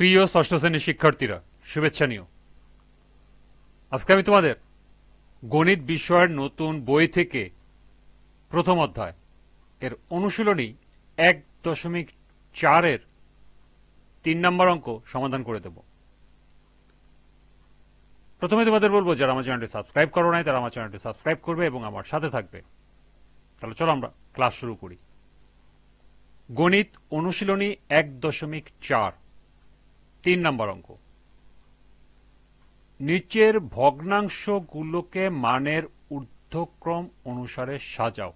প্রিয় ষষ্ঠ শ্রেণীর শিক্ষার্থীরা, শুভেচ্ছা নিও। আজকে আমি তোমাদের গণিত বিষয়ের নতুন বই থেকে প্রথম অধ্যায় এর অনুশীলনী 1.4 এর 3 নম্বর অঙ্ক সমাধান করে দেব। প্রথমে তোমাদের বলবো, যারা আমার চ্যানেলটি সাবস্ক্রাইব করো নাই তারা আমার চ্যানেলটি সাবস্ক্রাইব করবে এবং আমার সাথে থাকবে। তাহলে চলো আমরা ক্লাস শুরু করি। গণিত অনুশীলনী 1.4 3 নম্বর অঙ্ক। নিচের ভগ্নাংশগুলোকে মানের ঊর্ধ্বক্রম অনুসারে সাজাও।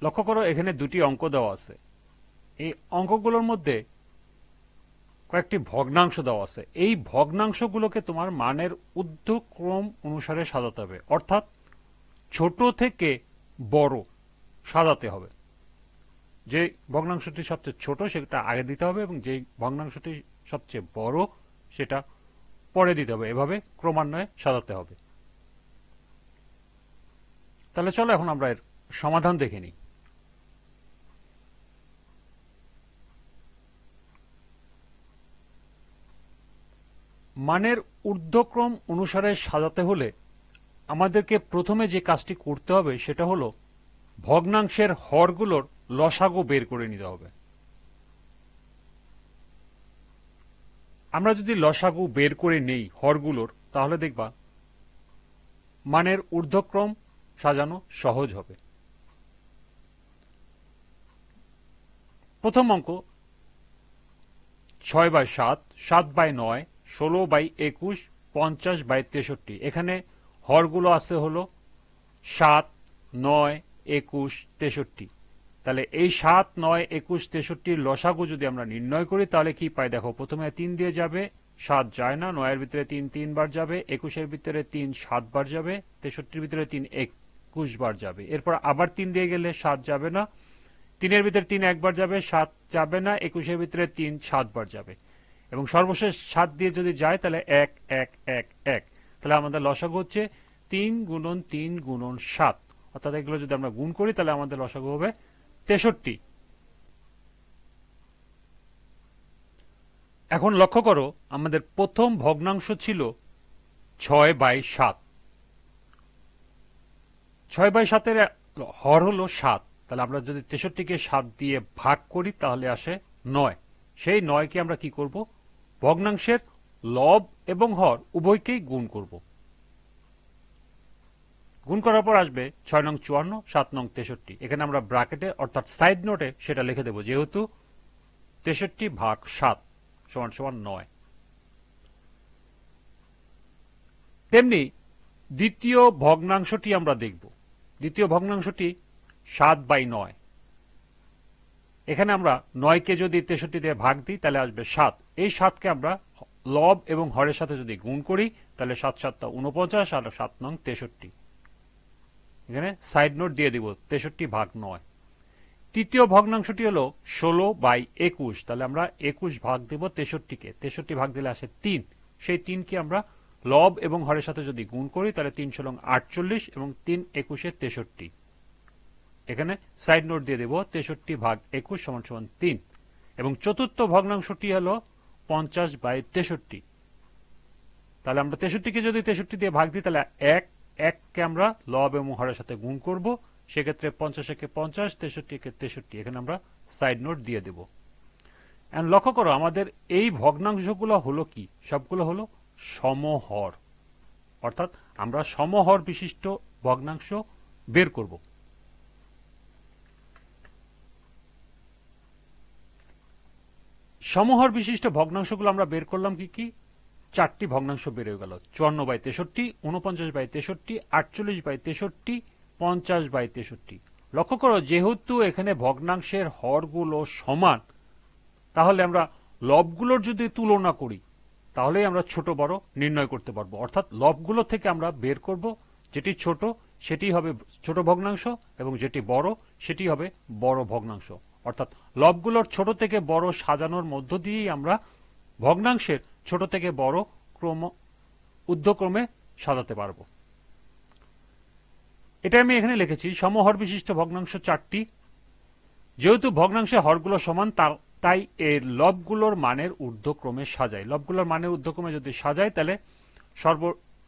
লক্ষ্য করো, এখানে দুটি অঙ্ক দেওয়া আছে। এই অঙ্কগুলোর মধ্যে কয়েকটি ভগ্নাংশ দেওয়া আছে। এই ভগ্নাংশগুলোকে তোমার মানের ঊর্ধ্বক্রম অনুসারে সাজাতে হবে, অর্থাৎ ছোট থেকে বড় সাজাতে হবে। যে ভগ্নাংশটি সবচেয়ে ছোট সেটা আগে দিতে হবে এবং যে ভগ্নাংশটি সবচেয়ে বড় সেটা পরে দিতে হবে। এভাবে ক্রমান্বয়ে সাজাতে হবে। তাহলে চলো এখন আমরা এর সমাধান দেখে নিই। মানের ঊর্ধ্বক্রম অনুসারে সাজাতে হলে আমাদেরকে প্রথমে যে কাজটি করতে হবে সেটা হলো ভগ্নাংশের হরগুলোর লসাগু বের করে নিতে হবে। আমরা যদি লসাগু বের করে নেই হরগুলোর, তাহলে দেখবা মানের ঊর্ধ্বক্রম সাজানো সহজ হবে। প্রথম অঙ্ক 6/7, 7/9, 16/21, 50/63। এখানে হরগুলো আছে হলো 7, 9, 21, 63। তাহলে এই 7, 9, 21, 63 লসাগু যদি আমরা নির্ণয় করি তাহলে কি পাই দেখো। প্রথমে 3 দিয়ে যাবে, 7 যায় না, 9 এর ভিতরে 3 3 বার যাবে, 21 এর ভিতরে 3 7 বার যাবে, 63 এর ভিতরে 3 21 বার যাবে। এরপর আবার 3 দিয়ে গেলে 7 যাবে না, 3 এর ভিতরে 3 একবার যাবে, 7 যাবে না, 21 এর ভিতরে 3 7 বার যাবে এবং সর্বশেষ 7 দিয়ে যদি যায় তাহলে 1 1 1 1। তাহলে আমাদের লসাগু হচ্ছে 3 × 3 × 7, অর্থাৎ এগুলো যদি আমরা গুণ করি তাহলে আমাদের লসাগু হবে 63। এখন লক্ষ্য করো, আমাদের প্রথম ভগ্নাংশ ছিল 6/7। 6/7 এর হর হলো 7। তাহলে আমরা যদি 63কে 7 দিয়ে ভাগ করি তাহলে আসে 9। সেই 9কে আমরা কি করব, ভগ্নাংশের লব এবং হর উভয়কেই গুণ করব। গুণ করার পর আসবে 6 নং 54, 7 নং 63। এখানে আমরা ব্র্যাকেটে অর্থাৎ সাইড নোটে সেটা লিখে দেব, যেহেতু 63/7 = 9। তেমনি দ্বিতীয় ভগ্নাংশটি আমরা দেখব। দ্বিতীয় ভগ্নাংশটি 7/9। এখানে আমরা 9কে যদি 63 দিয়ে ভাগ দিই তাহলে আসবে 7। এই 7কে আমরা লব এবং হরের সাথে যদি গুণ করি তাহলে 7 7 49 আর 7 নং 63। এখানে সাইড নোট দিয়ে দিব 63/9। তৃতীয় ভগ্নাংশটি হলো 16/21। তাহলে আমরা 21 ভাগ দেব 63কে, 63 ভাগ দিলে আসে 3। সেই 3কে আমরা লব এবং হরের সাথে যদি গুণ করি তাহলে 3 × 48 এবং 3 21 63। এখানে সাইড নোট দিয়ে দেব 63/21 = 3। এবং চতুর্থ ভগ্নাংশটি হলো 50/63। তাহলে আমরা 63কে যদি 63 দিয়ে ভাগ দিই তাহলে 1 1কে আমরা লব এবং হরের সাথে গুণ করব। সেক্ষেত্রে 50 × 50, 63 × 63। এখানে আমরা সাইড নোট দিয়ে দেব। এন্ড লক্ষ্য করো, আমাদের এই ভগ্নাংশগুলো হলো কি, সবগুলো হলো সমহর, অর্থাৎ আমরা সমহর বিশিষ্ট ভগ্নাংশ বের করব। সমহর বিশিষ্ট ভগ্নাংশগুলো আমরা বের করলাম কি কি, 4টি ভগ্নাংশ বের হয়ে গেল। 54/63, 49/63, 48/63, 50/63। লক্ষ্য করো, যেহেতু এখানে ভগ্নাংশের হরগুলো সমান, তাহলে আমরা লবগুলোর যদি তুলনা করি তাহলেই আমরা ছোট বড় নির্ণয় করতে পারবো। অর্থাৎ লবগুলো থেকে আমরা বের করব যেটি ছোট সেটি হবে ছোট ভগ্নাংশ এবং যেটি বড় সেটি হবে বড় ভগ্নাংশ। অর্থাৎ লবগুলোর ছোট থেকে বড় সাজানোর মধ্য দিয়েই আমরা ভগ্নাংশের ছোট থেকে বড় ঊর্ধ্বক্রমে সাজাতে পারবো। এটা আমি এখানে লিখেছি। সমহর বিশিষ্ট ভগ্নাংশ 4টি। যেহেতু ভগ্নাংশের হরগুলো সমান, তাই এর লবগুলোর মানের ঊর্ধ্বক্রমে সাজাই। লবগুলোর মানের ঊর্ধ্বক্রমে যদি সাজাই তাহলে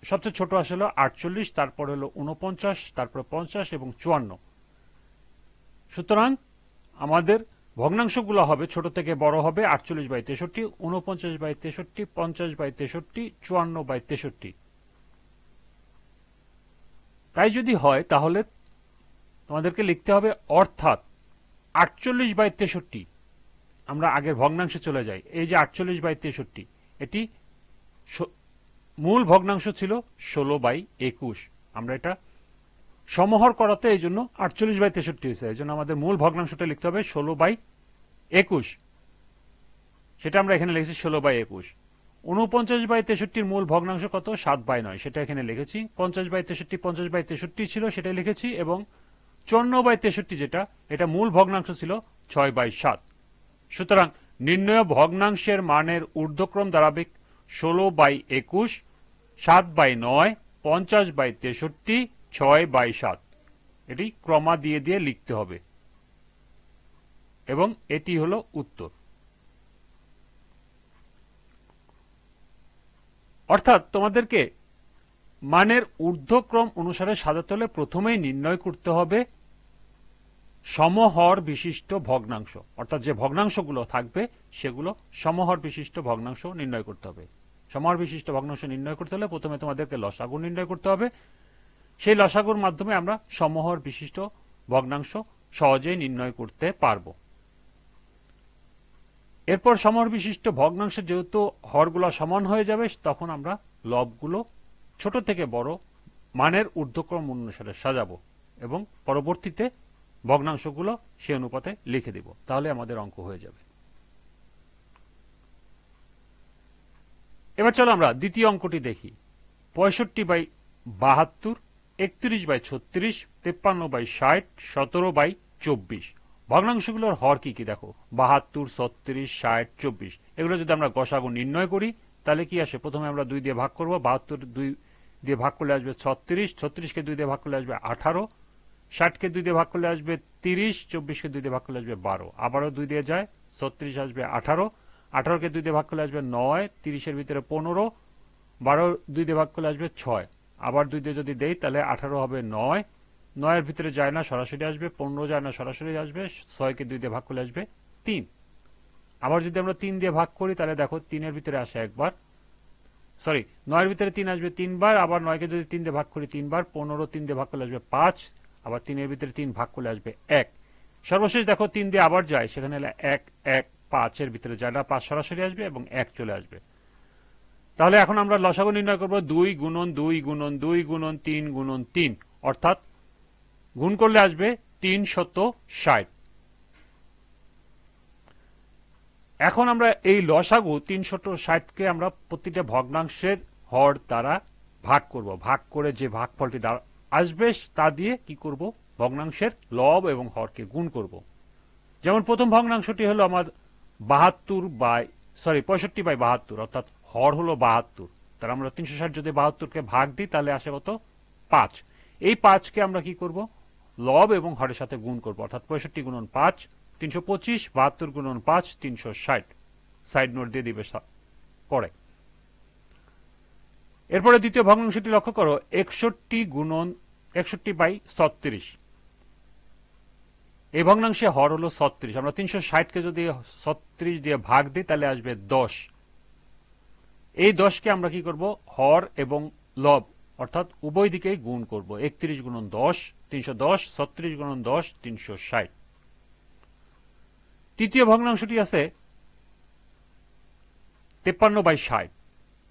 সবচেয়ে ছোট আসলে 48, তারপর হলো 49, তারপর 50 এবং 54। সুতরাং আমাদের ভগ্নাংশগুলো হবে ছোট থেকে বড় হবে 48/63, 49/63, 50/63, 54/63। তাই যদি হয় তাহলে তোমাদেরকে লিখতে হবে অর্থাৎ 48/63। আমরা আগের ভগ্নাংশে চলে যাই। এই যে 48/63, এটি মূল ভগ্নাংশ ছিল 16/21। আমরা এটা সমহর করাতে এই জন্য 48/63 হয়েছে। এই জন্য আমাদের মূল ভগ্নাংশটা লিখতে হবে 16/21। সেটা আমরা এখানে লিখেছি 16/21। 49/63 মূল ভগ্নাংশ কত? 7/9, সেটা এখানে লিখেছি। 50/63 50/63 ছিল, সেটা লিখেছি। এবং 54/63 যেটা, এটা মূল ভগ্নাংশ ছিল 6/7। সুতরাং নির্ণয় ভগ্নাংশের মানের ঊর্ধ্বক্রম দাঁড়াবে 16/21, 7/9, 50/63, 6/7। এটি ক্রমা দিয়ে দিয়ে লিখতে হবে এবং এটি হলো উত্তর। অর্থাৎ তোমাদেরকে মানের ঊর্ধ্বক্রম অনুসারে সাজাতে হলে প্রথমেই নির্ণয় করতে হবে সমহর বিশিষ্ট ভগ্নাংশ, অর্থাৎ যে ভগ্নাংশগুলো থাকবে সেগুলো সমহর বিশিষ্ট ভগ্নাংশ নির্ণয় করতে হবে। সমহর বিশিষ্ট ভগ্নাংশ নির্ণয় করতে হলে প্রথমে তোমাদেরকে লসাগু নির্ণয় করতে হবে। সেই লসাগুর মাধ্যমে আমরা সমহর বিশিষ্ট ভগ্নাংশ সহজেই নির্ণয় করতে পারবো। এরপর সমহর বিশিষ্ট ভগ্নাংশের যেহেতু হরগুলো সমান হয়ে যাবে, তখন আমরা লবগুলো ছোট থেকে বড় মানের ঊর্ধ্বক্রম অনুসারে সাজাবো এবং পরবর্তীতে ভগ্নাংশগুলো সে অনুপাতে লিখে দিব। তাহলে আমাদের অঙ্ক হয়ে যাবে। এবার চলো আমরা দ্বিতীয় অঙ্কটি দেখি। 65/72, 31/36, 53/60, 17/24। ভগ্নাংশগুলোর হর কি কি দেখো। 72, 36, 60, 24। এগুলো যদি আমরা গসাগু নির্ণয় করি তাহলে কি আসে? প্রথমে আমরা 2 দিয়ে ভাগ করব। 72 2 দিয়ে ভাগ করলে আসবে 36, 36কে 2 দিয়ে ভাগ করলে আসবে 18, 60কে 2 দিয়ে ভাগ করলে আসবে 30, 24কে 2 দিয়ে ভাগ করলে আসবে 12। আবারও 2 দিয়ে যায়, 36 আসবে 18, 18কে 2 দিয়ে ভাগ করলে আসবে 9, 30-এর ভিতরে 15, 12 2 দিয়ে ভাগ করলে আসবে 6। আবার 2 দিয়ে যদি দেই তাহলে 18 হবে 9, 9-এর ভিতরে যায় না, সরাসরি আসবে। 15 যায় না, সরাসরি আসবে। 6কে 2 দিয়ে ভাগ করলে আসবে 3। আবার যদি আমরা 3 দিয়ে ভাগ করি তাহলে দেখো 3-এর ভিতরে আসে একবার, সরি 9-এর ভিতরে 3 আসবে 3 বার। আবার 9কে যদি 3 দিয়ে ভাগ করি 3 বার। 15 3 দিয়ে ভাগ করলে আসবে 5। আবার 3-এর ভিতরে 3 ভাগ করলে আসবে 1। সর্বশেষ দেখো 3 দিয়ে আবার যায়, সেখানে 1 1 5-এর ভিতরে যায় না, 5 সরাসরি আসবে এবং 1 চলে আসবে। তাহলে এখন আমরা লসাগু নির্ণয় করব 2 গুণন 2 গুণন 2 গুণন 3 গুণন 3, অর্থাৎ গুণ করলে আসবে 360। এখন আমরা এই লসাগু 360কে আমরা প্রতিটা ভগ্নাংশের হর দ্বারা ভাগ করব। ভাগ করে যে ভাগফলটি আসবে তা দিয়ে কি করব? ভগ্নাংশের লব এবং হরকে গুণ করব। যেমন প্রথম ভগ্নাংশটি হলো আমার 65/72, অর্থাৎ হর হলো 72। তাহলে আমরা 360 যদি 72কে ভাগ দিই তাহলে আসে কত? 5। এই 5কে আমরা কি করব? লব এবং হরের সাথে গুণ করব, অর্থাৎ 65 গুণন 5 325, 72 গুণন 5 360। সাইড নোট দিয়ে দিবে পরে। এরপরে দ্বিতীয় ভগ্নাংশটি লক্ষ্য করো, 61/36। এই ভগ্নাংশে হর হলো 36। আমরা 360কে যদি 36 দিয়ে ভাগ দিই তাহলে আসবে 10। এই 10কে আমরা কি করব? হর এবং লব অর্থাৎ উভয় দিকেই গুণ করব। 31 গুণন 10 310, 36 গুণন 10 360। তৃতীয় ভগ্নাংশটি আছে 53/60।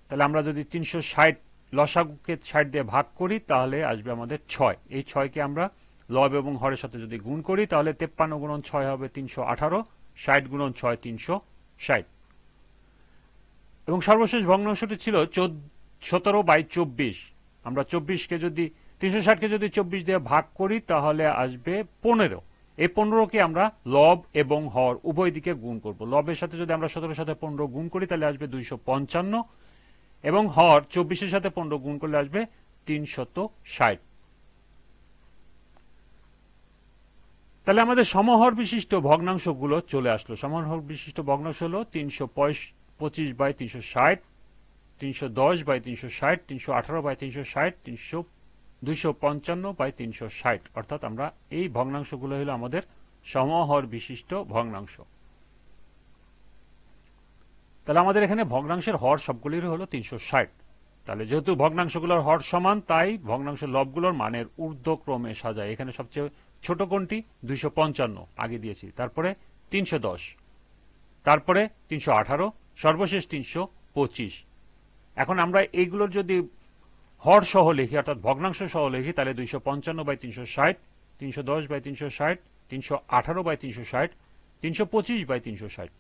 তাহলে আমরা যদি 360 লসাগুকে 60 দিয়ে ভাগ করি তাহলে আসবে আমাদের 6। এই 6কে আমরা লব এবং হরের সাথে যদি গুণ করি তাহলে 53 গুণন 6 হবে 318, 60 গুণন 6 360। এবং সর্বশেষ ভগ্নাংশটি ছিল 17/24। আমরা 24কে যদি 360কে যদি 24 দিয়ে ভাগ করি তাহলে আসবে 15। এই 15কে আমরা লব এবং হর উভয় দিকে গুণ করব। লবের সাথে যদি আমরা 17-এর সাথে 15 গুণ করি তাহলে আসবে 255 এবং হর 24-এর সাথে 15 গুণ করলে আসবে 360। তাহলে আমাদের সমহর বিশিষ্ট ভগ্নাংশগুলো চলে আসলো। সমহর বিশিষ্ট ভগ্নাংশ হলো 325/360, 310/360, 318/360, 255/360। অর্থাৎ আমরা এই ভগ্নাংশগুলো হলো আমাদের সমহর বিশিষ্ট ভগ্নাংশ। তাহলে আমাদের এখানে ভগ্নাংশের হর সবগুলির হলো 360। তাহলে যেহেতু ভগ্নাংশগুলোর হর সমান, তাই ভগ্নাংশের লবগুলোর মানের ঊর্ধ্বক্রমে সাজায়। এখানে সবচেয়ে ছোট কোনটি? 255 আগে দিয়েছি, তারপরে 310, তারপরে 318, সর্বশেষ 325। এখন আমরা এইগুলোর যদি হর সহ লিখি, অর্থাৎ ভগ্নাংশ সহ লিখি, তাহলে 255/360, 310/360, 318/360, 325/360।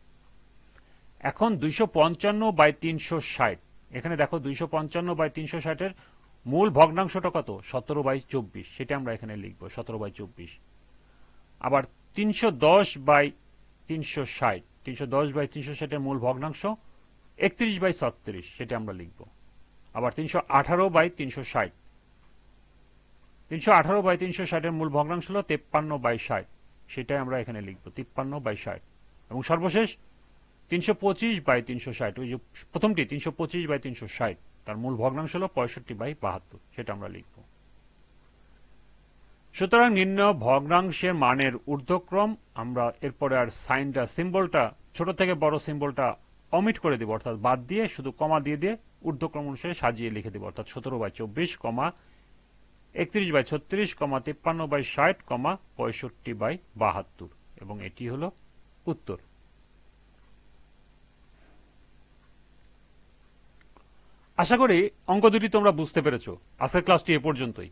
এখন 255/360, এখানে দেখো 255/360 এর মূল ভগ্নাংশটা কত? 17/24, সেটা আমরা এখানে লিখবো 17/24। আবার 310/360, 310/360 এর মূল ভগ্নাংশ 31/36, সেটা আমরা লিখবো। আবার 318/360, 318/360 এর মূল ভগ্নাংশ হলো 53/60, সেটাই আমরা এখানে লিখবো 53/60। এবং সর্বশেষ 325/360, ওই যে প্রথমটি 325/360, তার মূল ভগ্নাংশ হলো 65/72, সেটা আমরা লিখব। সুতরাং নির্ণয় ভগ্নাংশের মানের ঊর্ধ্বক্রম আমরা এরপরে আর সাইনটা, সিম্বলটা, ছোট থেকে বড় সিম্বলটা অমিট করে দেব, অর্থাৎ বাদ দিয়ে শুধু কমা দিয়ে দিয়ে ঊর্ধ্বক্রম অনুসারে সাজিয়ে লিখে দেব, অর্থাৎ 17/24, 31/36, 53/60, 65/72, এবং এটি হলো উত্তর। আশা করি অঙ্ক দুটি তোমরা বুঝতে পেরেছো। আজকের ক্লাসটি এ পর্যন্তই।